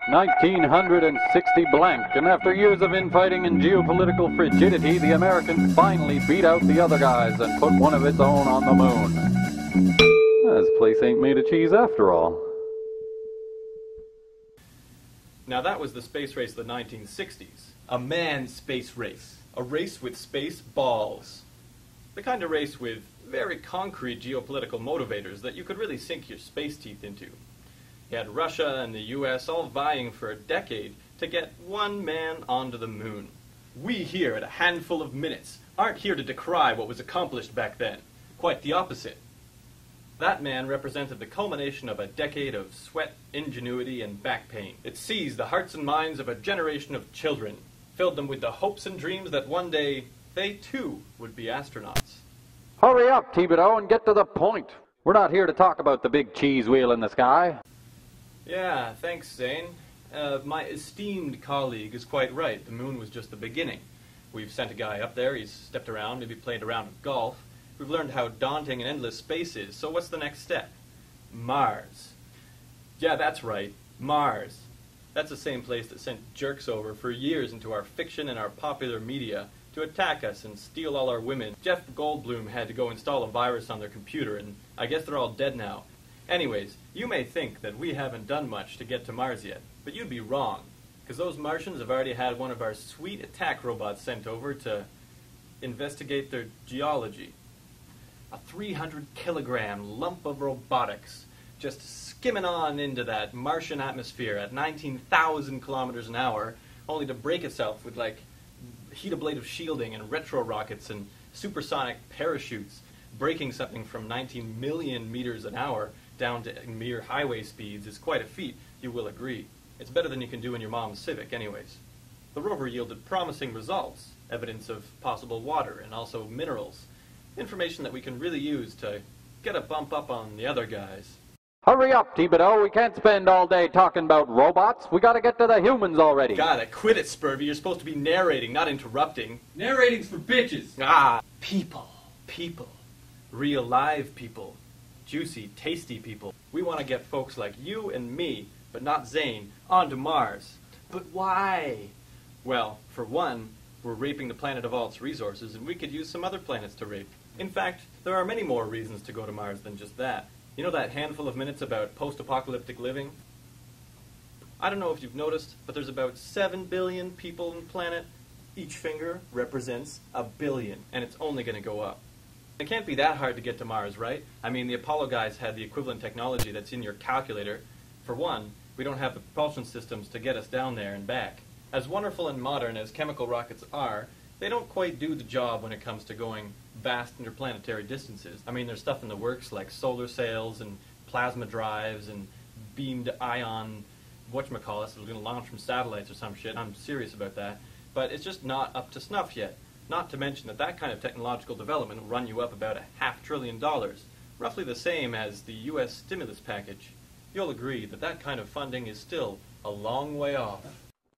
1960 blank, and after years of infighting and geopolitical frigidity, the Americans finally beat out the other guys and put one of its own on the moon. This place ain't made of cheese after all. Now that was the space race of the 1960s. A manned space race. A race with space balls. The kind of race with very concrete geopolitical motivators that you could really sink your space teeth into. You had Russia and the US all vying for a decade to get one man onto the moon. We here at A Handful of Minutes aren't here to decry what was accomplished back then. Quite the opposite. That man represented the culmination of a decade of sweat, ingenuity, and back pain. It seized the hearts and minds of a generation of children, filled them with the hopes and dreams that one day they too would be astronauts. Hurry up, Thibodeau, and get to the point. We're not here to talk about the big cheese wheel in the sky. Yeah, thanks, Zane. My esteemed colleague is quite right. The moon was just the beginning. We've sent a guy up there, he's stepped around, maybe played a round of golf. We've learned how daunting and endless space is, so what's the next step? Mars. Yeah, that's right, Mars. That's the same place that sent jerks over for years into our fiction and our popular media to attack us and steal all our women. Jeff Goldblum had to go install a virus on their computer, and I guess they're all dead now. Anyways, you may think that we haven't done much to get to Mars yet, but you'd be wrong, because those Martians have already had one of our sweet attack robots sent over to investigate their geology. A 300-kilogram lump of robotics just skimming on into that Martian atmosphere at 19,000 kilometers an hour, only to break itself with, like, heat-ablative shielding and retro rockets and supersonic parachutes, breaking something from 19 million meters an hour down to mere highway speeds is quite a feat, you will agree. It's better than you can do in your mom's Civic anyways. The rover yielded promising results, evidence of possible water and also minerals, information that we can really use to get a bump up on the other guys. Hurry up, Thibodeau. We can't spend all day talking about robots. We gotta get to the humans already. Got it. Quit it, Spurvy. You're supposed to be narrating, not interrupting. Narrating's for bitches. Ah, people. People. Real live people. Juicy, tasty people. We want to get folks like you and me, but not Zane, onto Mars. But why? Well, for one, we're raping the planet of all its resources, and we could use some other planets to rape. In fact, there are many more reasons to go to Mars than just that. You know that handful of minutes about post-apocalyptic living? I don't know if you've noticed, but there's about 7 billion people on the planet. Each finger represents a billion, and it's only going to go up. It can't be that hard to get to Mars, right? I mean, the Apollo guys had the equivalent technology that's in your calculator. For one, we don't have the propulsion systems to get us down there and back. As wonderful and modern as chemical rockets are, they don't quite do the job when it comes to going vast interplanetary distances. I mean, there's stuff in the works like solar sails and plasma drives and beamed ion whatchamacallits that are going to launch from satellites or some shit. I'm serious about that. But it's just not up to snuff yet. Not to mention that that kind of technological development will run you up about $500 billion, roughly the same as the U.S. stimulus package. You'll agree that that kind of funding is still a long way off.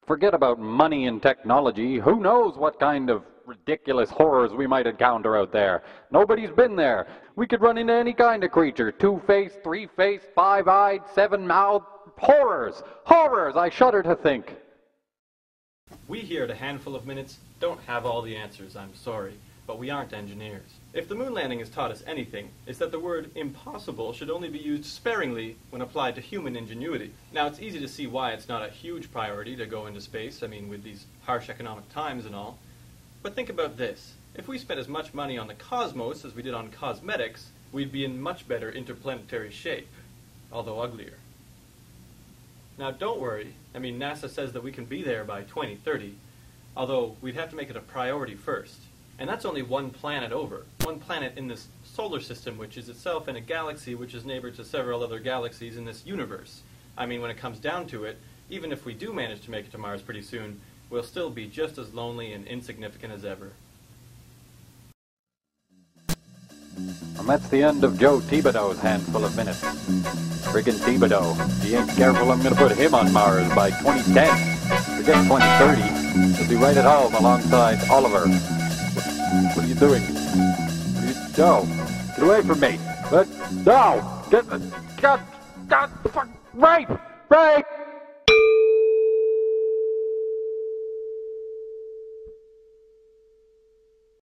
Forget about money and technology. Who knows what kind of ridiculous horrors we might encounter out there? Nobody's been there. We could run into any kind of creature. 2-faced, 3-faced, 5-eyed, 7-mouthed. Horrors! Horrors! I shudder to think. We here at A Handful of Minutes don't have all the answers, I'm sorry, but we aren't engineers. If the moon landing has taught us anything, it's that the word impossible should only be used sparingly when applied to human ingenuity. Now, it's easy to see why it's not a huge priority to go into space, I mean, with these harsh economic times and all. But think about this. If we spent as much money on the cosmos as we did on cosmetics, we'd be in much better interplanetary shape, although uglier. Now, don't worry. I mean, NASA says that we can be there by 2030, although we'd have to make it a priority first. And that's only one planet over. One planet in this solar system, which is itself in a galaxy which is neighbor to several other galaxies in this universe. I mean, when it comes down to it, even if we do manage to make it to Mars pretty soon, we'll still be just as lonely and insignificant as ever. And that's the end of Joe Thibodeau's Handful of Minutes. Friggin' Thibodeau. If he ain't careful, I'm gonna put him on Mars by 2010. Forget 2030. He'll be right at home alongside Oliver. What are you doing? Joe, get away from me. No! Fuck, rape! Rape!